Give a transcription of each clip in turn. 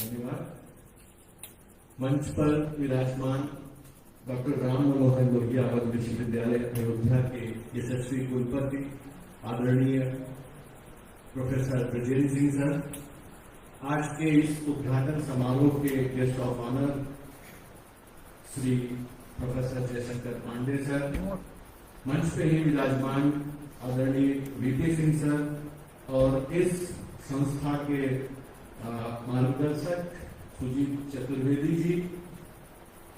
धन्यवाद। मंच पर विराजमान डॉक्टर राम मनोहर लोहिया अवध विश्वविद्यालय अयोध्या के यशस्वी कुलपति आदरणीय प्रोफेसर ब्रजेंद्र सिंह सर, आज के इस उद्घाटन समारोह के guest of honour Shri professor Jaishankar Pandey sir, मंच पे ही विराजमान आदरणीय वीपी सिंह सर और इस संस्था के मार्गदर्शक सुजीत चतुर्वेदी जी,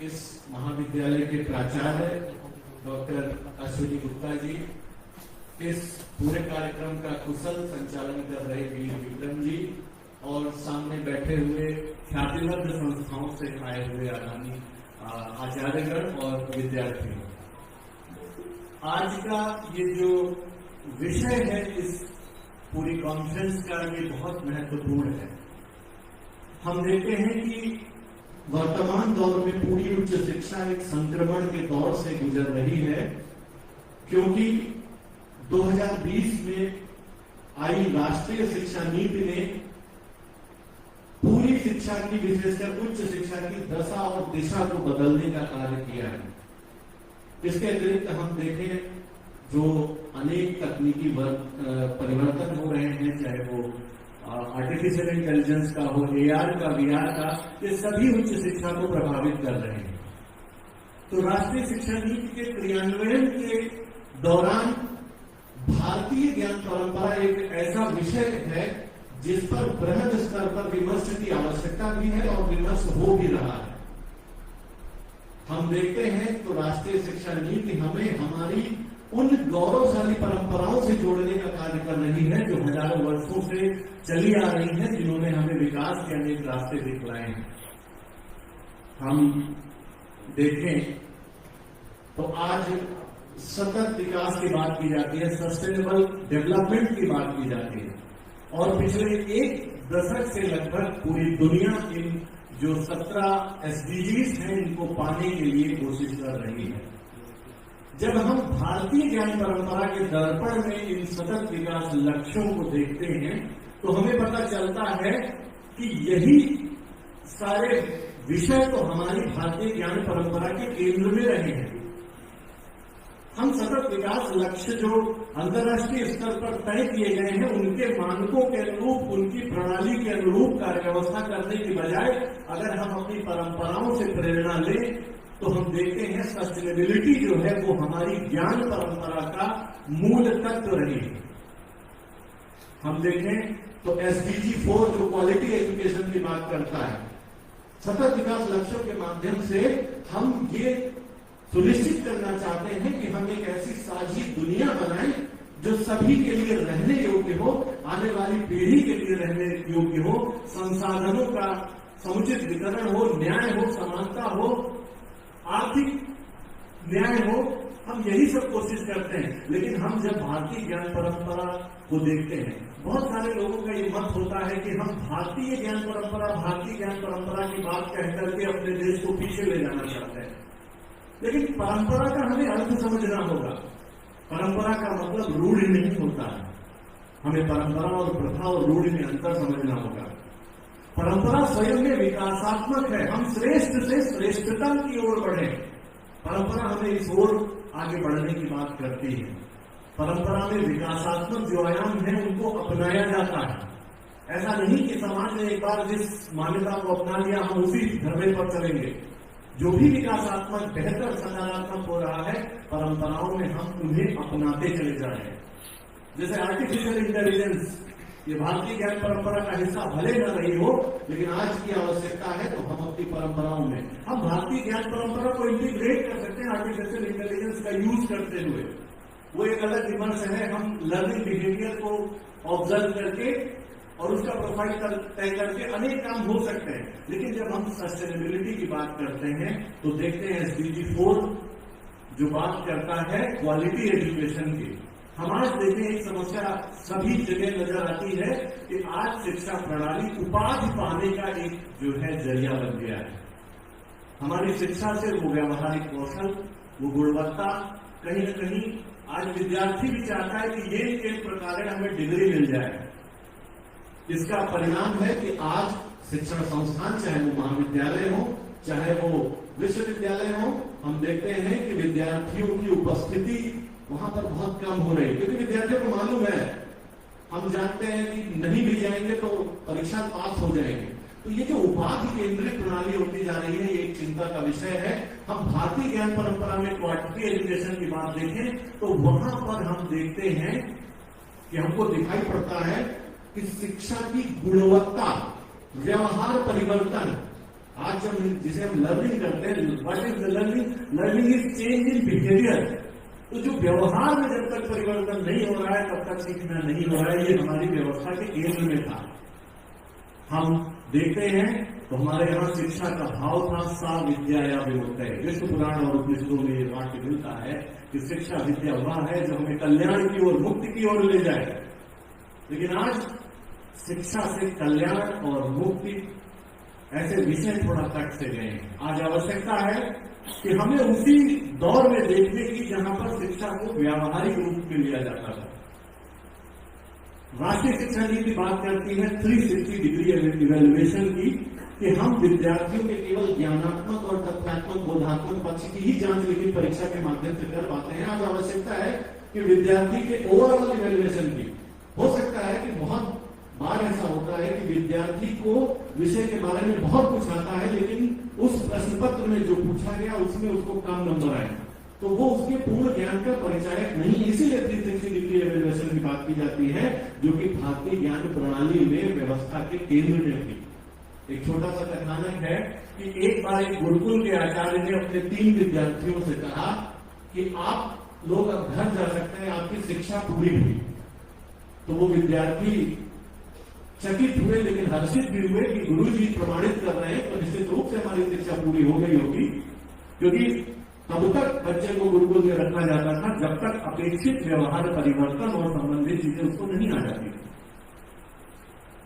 इस महाविद्यालय के प्राचार्य डॉक्टर अश्विनी गुप्ता जी, इस पूरे कार्यक्रम का कुशल संचालन कर रहे वीर विक्रम जी और सामने बैठे हुए ख्यातिलब्ध संस्थाओं से आए हुए आगामी आचार्यगण और विद्यार्थी। आज का ये जो विषय है इस पूरी कॉन्फ्रेंस का, ये बहुत महत्वपूर्ण है। हम देखते हैं कि वर्तमान दौर में पूरी उच्च शिक्षा एक संक्रमण के दौर से गुजर रही है, क्योंकि 2020 में आई राष्ट्रीय शिक्षा नीति ने पूरी शिक्षा की, विशेषकर उच्च शिक्षा की दशा और दिशा को बदलने का कार्य किया है। इसके अतिरिक्त हम देखें जो अनेक तकनीकी परिवर्तन हो रहे हैं, चाहे वो आर्टिफिशियल इंटेलिजेंस का हो, एआर का, वीआर का, ये सभी उच्च शिक्षा को प्रभावित कर रहे हैं। तो राष्ट्रीय शिक्षा नीति के क्रियान्वयन के दौरान भारतीय ज्ञान परंपरा एक ऐसा विषय है जिस पर बृहद स्तर पर विमर्श की आवश्यकता भी है और विमर्श हो भी रहा है। हम देखते हैं तो राष्ट्रीय शिक्षा नीति हमें हमारी उन गौरवशाली परंपराओं से जोड़ने का कार्य कर रही है जो हजारों वर्षों से चली आ रही है, जिन्होंने हमें विकास के अनेक रास्ते दिखलाए हैं। हम देखें तो आज सतत विकास की बात की जाती है, सस्टेनेबल डेवलपमेंट की बात की जाती है, और पिछले एक दशक से लगभग पूरी दुनिया इन जो 17 एसडीजीज हैं इनको पाने के लिए कोशिश कर रही है। जब हम भारतीय ज्ञान परंपरा के दर्पण में इन सतत विकास लक्ष्यों को देखते हैं तो हमें पता चलता है कि यही सारे विषय तो हमारी भारतीय ज्ञान परंपरा के केंद्र में रहे हैं। हम सतत विकास लक्ष्य जो अंतर्राष्ट्रीय स्तर पर तय किए गए हैं उनके मानकों के अनुरूप, उनकी प्रणाली के अनुरूप कार्य व्यवस्था करने की बजाय अगर हम अपनी परंपराओं से प्रेरणा लें तो हम देखते हैं सस्टेनेबिलिटी जो है वो हमारी ज्ञान परंपरा का मूल तत्व रही है। हम देखें तो एसडीजी 4 जो क्वालिटी एजुकेशन की बात करता है, सतत विकास लक्ष्यों के माध्यम से हम ये सुनिश्चित करना चाहते हैं कि हम एक ऐसी साझी दुनिया बनाएं जो सभी के लिए रहने योग्य हो, आने वाली पीढ़ी के लिए रहने योग्य हो, संसाधनों का समुचित वितरण हो, न्याय हो, समानता हो, आर्थिक न्याय हो। हम यही सब कोशिश करते हैं। लेकिन हम जब भारतीय ज्ञान परंपरा को देखते हैं, बहुत सारे लोगों का ये मत होता है कि हम भारतीय ज्ञान परंपरा की बात कह करके अपने देश को पीछे ले जाना चाहते हैं। लेकिन परंपरा का हमें अर्थ समझना होगा। परंपरा का मतलब रूढ़ि नहीं होता है। हमें परंपरा और प्रथा और रूढ़ि में अंतर समझना होगा। परंपरा स्वयं में विकासात्मक है। हम श्रेष्ठ से श्रेष्ठता की ओर बढ़े। परंपरा हमें इस ओर आगे बढ़ने की बात करती है। परंपरा में विकासात्मक जो आयाम है उनको अपनाया जाता है। ऐसा नहीं कि समाज ने एक बार जिस मान्यता को अपना लिया हम उसी धर्मे पर चलेंगे। जो भी विकासात्मक, बेहतर, सकारात्मक हो रहा है, परंपराओं में हम उन्हें अपनाते चले जा रहे हैं। जैसे आर्टिफिशियल इंटेलिजेंस, ये भारतीय ज्ञान परंपरा का हिस्सा भले न रही हो, लेकिन आज की आवश्यकता है तो हम अपनी परंपराओं में हम भारतीय ज्ञान परंपरा को इंटीग्रेट कर सकते हैं आर्टिफिशियल इंटेलिजेंस का यूज करते हुए। वो एक अलग विमर्श है। हम लर्निंग बिहेवियर को ऑब्जर्व करके और उसका प्रोफाइल तय करके अनेक काम हो सकते हैं। लेकिन जब हम सस्टेनेबिलिटी की बात करते हैं तो देखते हैं एसडीजी 4 जो बात करता है क्वालिटी एजुकेशन की। हम आज देखें एक समस्या सभी जगह नजर आती है कि आज शिक्षा प्रणाली उपाधि पाने का एक जो है जरिया बन गया है। हमारी शिक्षा से वो व्यावहारिक कौशल, वो गुणवत्ता कहीं न कहीं आज विद्यार्थी भी चाहता है कि ये एक प्रकार हमें डिग्री मिल जाए। इसका परिणाम है कि आज शिक्षण संस्थान, चाहे वो महाविद्यालय हो, चाहे वो विश्वविद्यालय हो, हम देखते हैं कि विद्यार्थियों की उपस्थिति वहां पर बहुत कम हो रही है, क्योंकि विद्यार्थियों को मालूम है, हम जानते हैं कि नहीं भी जाएंगे तो परीक्षा पास हो जाएंगे। तो ये जो उपाधि केंद्रित प्रणाली होती जा रही है, ये एक चिंता का विषय है। हम भारतीय ज्ञान परंपरा में क्वालिटी एजुकेशन की बात देखें तो वहां पर हम देखते हैं कि हमको दिखाई पड़ता है कि शिक्षा की गुणवत्ता, व्यवहार परिवर्तन, आज जब जिसे हम लर्निंग करते हैं, what is the learning? Learning is change in behaviour. तो जो व्यवहार में जब तक परिवर्तन नहीं हो रहा है तब तक सीखना नहीं हो रहा है। ये हमारी व्यवस्था के केंद्र में था। हम देखते हैं तो हमारे यहाँ शिक्षा का भाव था, सा विद्या या विमुक्तये। विष्णु पुराण और उपनिषदों में ये वाक्य मिलता है कि शिक्षा विद्या वह है जो हमें कल्याण की ओर, मुक्ति की ओर ले जाए। लेकिन आज शिक्षा से कल्याण और मुक्ति ऐसे विषय थोड़ा कट से गए हैं। आज आवश्यकता है कि हमें उसी दौर में देखने की जहां पर शिक्षा को व्यावहारिक रूप में लिया जाता था। राष्ट्रीय शिक्षा नीति बात करती है 360 डिग्री इवैल्यूएशन की, कि हम विद्यार्थियों के केवल ज्ञानात्मक और तथ्यात्मक बोधात्मक पक्ष की ही जांच लिखित परीक्षा के माध्यम से कर पाते हैं। आज आवश्यकता है कि विद्यार्थी के ओवरऑल इवैल्यूएशन की। हो सकता है कि बहुत बार ऐसा होता है कि विद्यार्थी को विषय के बारे में बहुत कुछ आता है, लेकिन उस प्रश्न पत्र में जो पूछा गया उसमें उसको कम नंबर आए, तो वो उसके पूर्ण ज्ञान का परिचायक नहीं। इसीलिए 360 डिग्री इवैल्यूएशन की बात की जाती है, जो कि भारतीय ज्ञान प्रणाली में व्यवस्था के केंद्र में थी। एक छोटा सा कथानक है कि एक बार एक गुरुकुल के आचार्य ने अपने 3 विद्यार्थियों से कहा कि आप लोग अब घर जा सकते हैं, आपकी शिक्षा पूरी हुई। तो वो विद्यार्थी चकित हुए लेकिन हर्षित भी हुए कि गुरुजी प्रमाणित कर रहे हैं तो निश्चित रूप से हमारी शिक्षा पूरी हो गई होगी, क्योंकि तब तक बच्चे को गुरुकुल में रखा जाता था जब तक अपेक्षित व्यवहार परिवर्तन और संबंधित चीजें उसको नहीं आ जाती।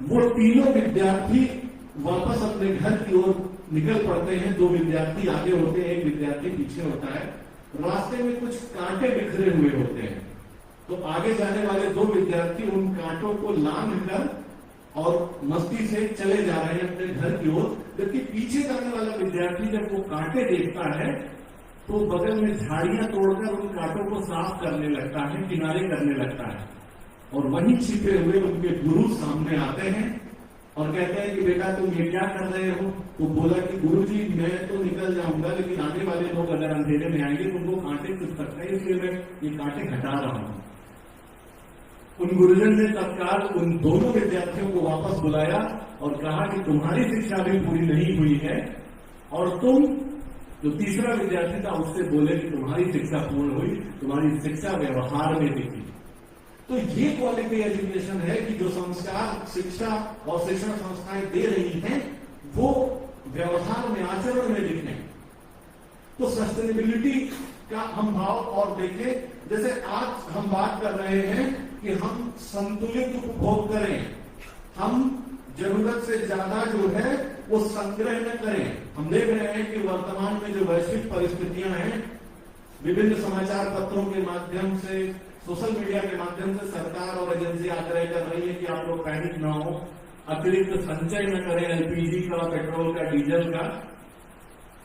वो तीनों विद्यार्थी वापस अपने घर की ओर निकल पड़ते हैं। 2 विद्यार्थी आगे होते हैं, एक विद्यार्थी पीछे होता है। रास्ते में कुछ कांटे बिखरे हुए होते हैं, तो आगे जाने वाले 2 विद्यार्थी उन कांटों को लांघ कर और मस्ती से चले जा रहे हैं अपने घर की ओर, जबकि पीछे जाने वाला विद्यार्थी जब वो कांटे देखता है तो बगल में झाड़ियां तोड़कर उन कांटों को साफ करने लगता है, किनारे करने लगता है। और वहीं छिपे हुए उनके गुरु सामने आते हैं और कहते हैं कि बेटा तुम ये क्या कर रहे हो? तो बोला कि गुरुजी मैं तो निकल जाऊंगा, लेकिन आने वाले लोग अगर अंधेरे में आएंगे तो उनको कांटे चुभ सकते हैं, इसलिए मैं ये कांटे हटा रहा हूं। उन गुरुजन ने तत्काल उन दोनों विद्यार्थियों को वापस बुलाया और कहा कि तुम्हारी शिक्षा भी पूरी नहीं हुई है, और तुम जो तीसरा विद्यार्थी था उससे बोले कि तुम्हारी शिक्षा पूर्ण हुई, तुम्हारी शिक्षा व्यवहार में दिखी। तो ये क्वालिटी एजुकेशन है कि जो संस्कार शिक्षा और शिक्षण संस्थाएं दे रही हैं वो व्यवहार में, आचरण में दिखें। तो सस्टेनेबिलिटी का हम भाव और देखें, जैसे आज हम बात कर रहे हैं कि हम संतुलित उपभोग करें, हम जरूरत से ज्यादा जो है वो संग्रह न करें। हम देख रहे हैं कि वर्तमान में जो वैश्विक परिस्थितियां हैं, विभिन्न समाचार पत्रों के माध्यम से, सोशल मीडिया के माध्यम से सरकार और एजेंसी आग्रह कर रही है कि आप लोग पैनिक न हो, अतिरिक्त संचय न करें एलपीजी का, पेट्रोल का, डीजल का।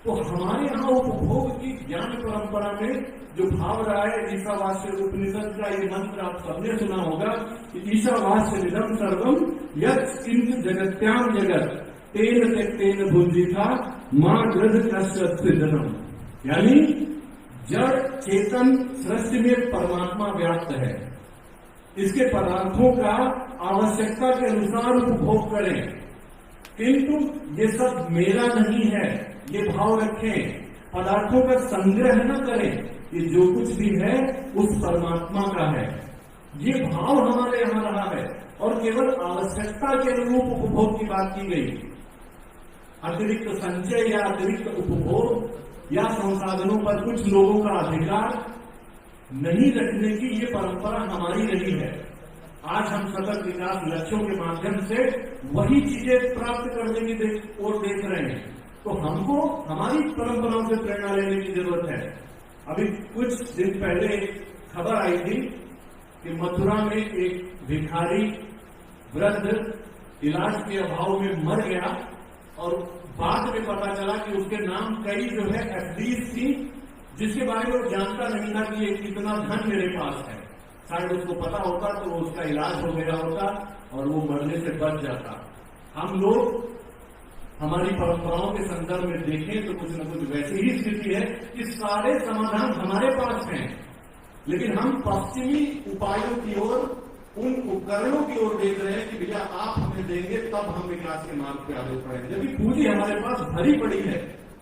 तो हमारे यहाँ उपभोग की ज्ञान परंपरा में जो भाव रहा है, ईशावास्य उपनिषद का ये मंत्र आप सबने सुना होगा कि ईशावास्य निधम सर्वम यत् किंच जगत्याम जगत तेन त्यक्तेन भुंजिता मां गृध कस्य जन्म। यानी जड़ चेतन सृष्टि में परमात्मा व्याप्त है, इसके पदार्थों का आवश्यकता के अनुसार उपभोग करें, किंतु ये सब मेरा नहीं है, ये भाव रखें। पदार्थों का संग्रह न करें, ये जो कुछ भी है उस परमात्मा का है। ये भाव हमारे यहां रहा है और केवल आवश्यकता के अनुरूप उपभोग की बात की गई। अतिरिक्त संचय या अतिरिक्त उपभोग या संसाधनों पर कुछ लोगों का अधिकार नहीं रखने की ये परंपरा हमारी रही है। आज हम सतत विकास लक्ष्यों के माध्यम से वही चीजें प्राप्त करने की ओर देख रहे हैं। तो हमको हमारी परंपराओं से प्रेरणा लेने की जरूरत है। अभी कुछ दिन पहले खबर आई थी कि मथुरा में एक भिखारी वृद्ध इलाज के अभाव में मर गया और बाद में पता चला कि उसके नाम कई जो है एफडीज थी, जिसके बारे में वो जानता नहीं था कि ये कितना धन मेरे पास है। शायद उसको पता होता तो उसका इलाज हो गया होता और वो मरने से बच जाता। हम लोग हमारी परंपराओं के संदर्भ में देखें तो कुछ न कुछ वैसी ही स्थिति है कि सारे समाधान हमारे पास हैं, लेकिन हम पश्चिमी उपायों की ओर, उन उपकरणों की ओर देख रहे हैं कि भैया आप हमें देंगे तब हम विकास के मार्ग पे आगे बढ़ेंगे, जबकि पूंजी हमारे पास भरी पड़ी है।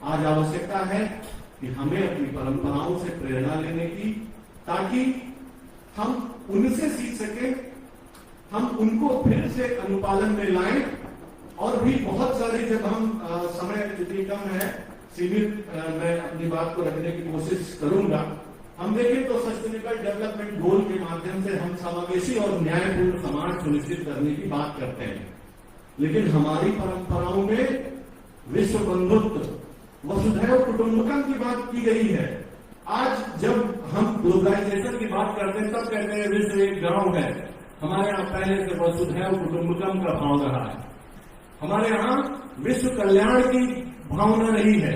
आज आवश्यकता है कि हमें अपनी परंपराओं से प्रेरणा लेने की, ताकि हम उनसे सीख सकें, हम उनको फिर से अनुपालन में लाएं। और भी बहुत सारी, जब हम समय जितनी कम है, सीमित मैं अपनी बात को रखने की कोशिश करूंगा। हम देखें तो सस्टेनेबल डेवलपमेंट गोल के माध्यम से हम समावेशी और न्यायपूर्ण समाज सुनिश्चित करने की बात करते हैं, लेकिन हमारी परंपराओं में विश्व बंधुत्व, वसुधैव कुटुंबकम की बात की गई है। आज जब हम ग्लोबलाइजेशन की बात करते हैं तब कहते हैं विश्व एक गांव है। हमारे यहाँ पहले से वसुधैव कुटुंबकम का भाव रहा है। हमारे यहाँ विश्व कल्याण की भावना नहीं है।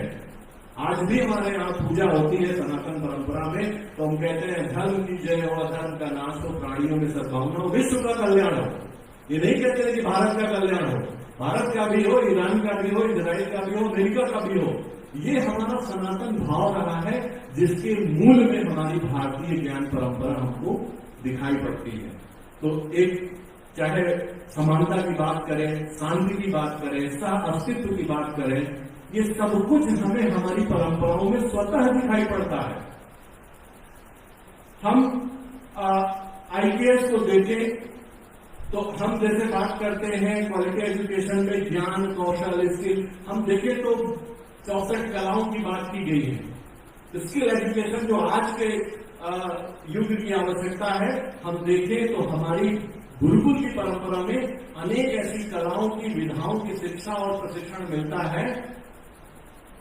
आज भी हमारे यहाँ पूजा होती है सनातन परंपरा में, तो हम कहते हैं धर्म की जय हो, धर्म का नाश हो, प्राणियों में सद्भावना हो, विश्व का कल्याण हो। ये नहीं कहते हैं कि भारत का कल्याण हो, भारत का भी हो, ईरान का भी हो, इजराइल का भी हो, अमेरिका का भी हो। ये हमारा सनातन भाव रहा है, जिसके मूल में हमारी भारतीय ज्ञान परंपरा हमको दिखाई पड़ती है। तो एक, चाहे समानता की बात करें, शांति की बात करें, सह अस्तित्व की बात करें, ये सब कुछ हमें हमारी परंपराओं में स्वतः दिखाई पड़ता है। हम आईपीएस को देखें तो हम जैसे बात करते हैं क्वालिटी एजुकेशन में ज्ञान, कौशल, स्किल, हम देखें तो 64 कलाओं की बात की गई है। स्किल एजुकेशन जो आज के युग की आवश्यकता है, हम देखें तो हमारी गुरुकुल की परंपरा में अनेक ऐसी कलाओं की, विधाओं की शिक्षा और प्रशिक्षण मिलता है।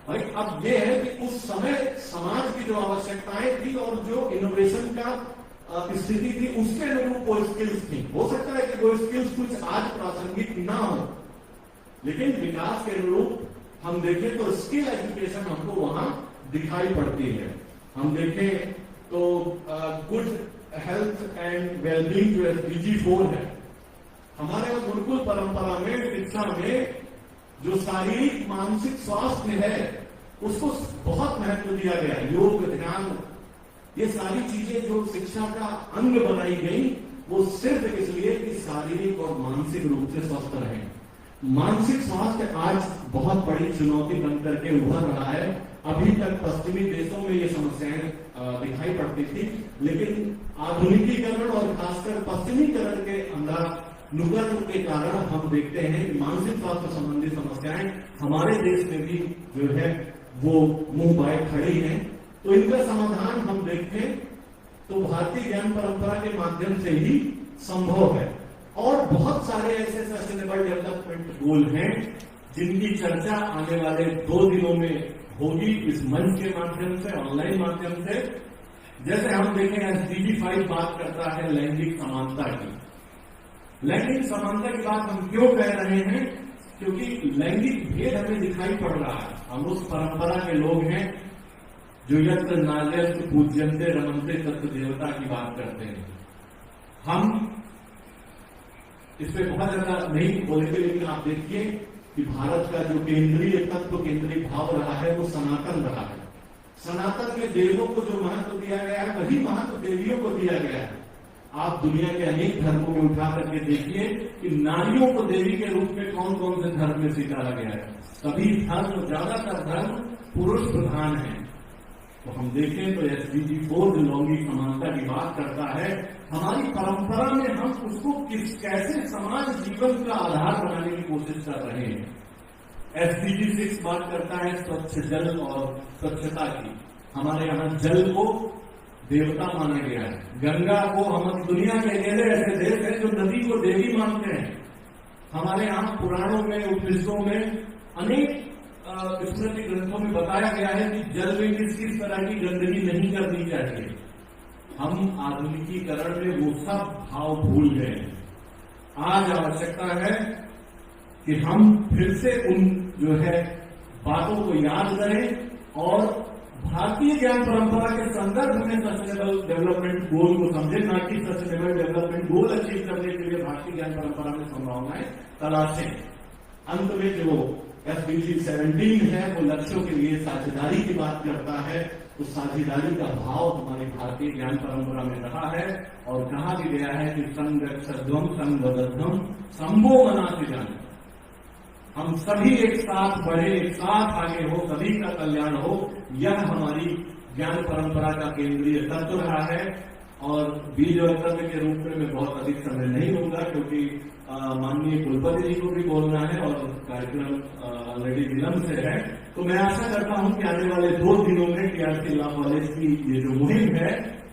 भाई अब यह है कि उस समय समाज की जो आवश्यकताएं थी और जो इनोवेशन का स्थिति थी, उसके अनुरूप वो स्किल्स थी। हो सकता है कि वो स्किल्स कुछ आज प्रासंगिक ना हो, लेकिन विकास के अनुरूप हम देखें तो स्किल एजुकेशन हमको वहां दिखाई पड़ती है। हम देखें तो गुड हेल्थ एंड वेलबींग जो SDG 4 है, हमारे गुरुकुल परंपरा में, शिक्षा में जो शारीरिक मानसिक स्वास्थ्य है उसको बहुत महत्व दिया गया। योग, ध्यान, ये सारी चीजें जो शिक्षा का अंग बनाई गई, वो सिर्फ इसलिए कि शारीरिक और मानसिक रूप से स्वस्थ रहे। मानसिक स्वास्थ्य आज बहुत बड़ी चुनौती बन करके उभर रहा है। अभी तक पश्चिमी देशों में ये समस्याएं दिखाई पड़ती थी, लेकिन आधुनिकीकरण और खासकर पश्चिमीकरण के अंदर नुकड़ के कारण हम देखते हैं कि मानसिक स्वास्थ्य संबंधी समस्याएं हमारे देश में भी जो है वो मुंह बाए खड़ी हैं। तो इनका समाधान हम देखें तो भारतीय ज्ञान परंपरा के माध्यम से ही संभव है। और बहुत सारे ऐसे सस्टेनेबल डेवलपमेंट गोल हैं जिनकी चर्चा आने वाले 2 दिनों में होगी, इस मंच के माध्यम से, ऑनलाइन माध्यम से। जैसे हम देखें SDG 5 बात करता है लैंगिक समानता की। लैंगिक समानता की बात हम क्यों कह रहे हैं? क्योंकि लैंगिक भेद हमें दिखाई पड़ रहा है। हम उस परंपरा के लोग हैं जो यत्र नार्यस्तु पूज्यन्ते रमन्ते तत्र देवता की बात करते हैं। हम इस पे बहुत ज्यादा नहीं बोलेंगे, लेकिन आप देखिए कि भारत का जो केंद्रीय तत्व, केंद्रीय भाव रहा है वो सनातन रहा है। सनातन में देवों को जो महत्व दिया गया है, वही महत्व देवियों को दिया गया है। आप दुनिया के अनेक धर्मों में उठा करके देखिए कि नारियों को देवी के रूप में कौन कौन से धर्म में स्वीकारा गया है। सभी धर्म, ज्यादातर धर्म पुरुष प्रधान है। तो हम देखें तो SDG 4 जो लैंगिक समानता की बात करता है, हमारी परंपरा में हम उसको कैसे समाज जीवन का आधार बनाने की कोशिश कर रहे हैं। SDG 6 बात करता है स्वच्छ जल और स्वच्छता की। हमारे यहाँ जल को देवता माना गया है। गंगा को, हम दुनिया के अकेले ऐसे देश हैं जो नदी को देवी मानते हैं। हमारे यहाँ पुराणों में, उपनिषदों में, अनेक स्मृति ग्रंथों में बताया गया है कि जल में किस तरह की गंदगी नहीं करनी चाहिए। हम आधुनिकीकरण में वो सब भाव भूल गए। आज आवश्यकता है कि हम फिर से उन जो है बातों को याद करें और भारतीय ज्ञान परंपरा के संदर्भ में सस्टेनेबल डेवलपमेंट गोल को समझें, ना कि सस्टेनेबल डेवलपमेंट गोल अचीव करने के लिए भारतीय ज्ञान परंपरा में संभावनाएं तलाशें। अंत में जो SDG 17 है वो लक्ष्यों के लिए साझेदारी की बात करता है। तो साझेदारी का भाव हमारे भारतीय ज्ञान परंपरा में रहा है और कहा भी गया है कि संगच्छध्वम संगबद्धम संभो मनाते जाने, हम सभी एक साथ बढ़े, एक साथ आगे हो, सभी का कल्याण हो, यह हमारी ज्ञान परंपरा का केंद्रीय तत्व रहा है। और बीज और कर्म के रूप में मैं बहुत अधिक समय नहीं लूंगा क्योंकि माननीय कुलपति जी को भी बोलना है और कार्यक्रम ऑलरेडी विलंब से है। तो मैं आशा करता हूं कि आने वाले 2 दिनों में TRC लॉ कॉलेज की ये जो मुहिम है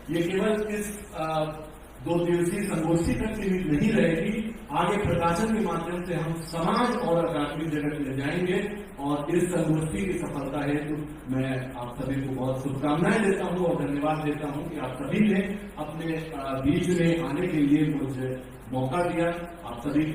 ये केवल इस 2 दिवसीय संगोष्ठी तक सीमित नहीं रहेगी। आगे प्रकाशन के माध्यम से हम समाज और अकादमिक जगत में जाएंगे और इस संगोष्ठी की सफलता हेतु मैं आप सभी को बहुत शुभकामनाएं देता हूं और धन्यवाद देता हूं कि आप सभी ने अपने बीच में आने के लिए मुझे मौका दिया। आप सभी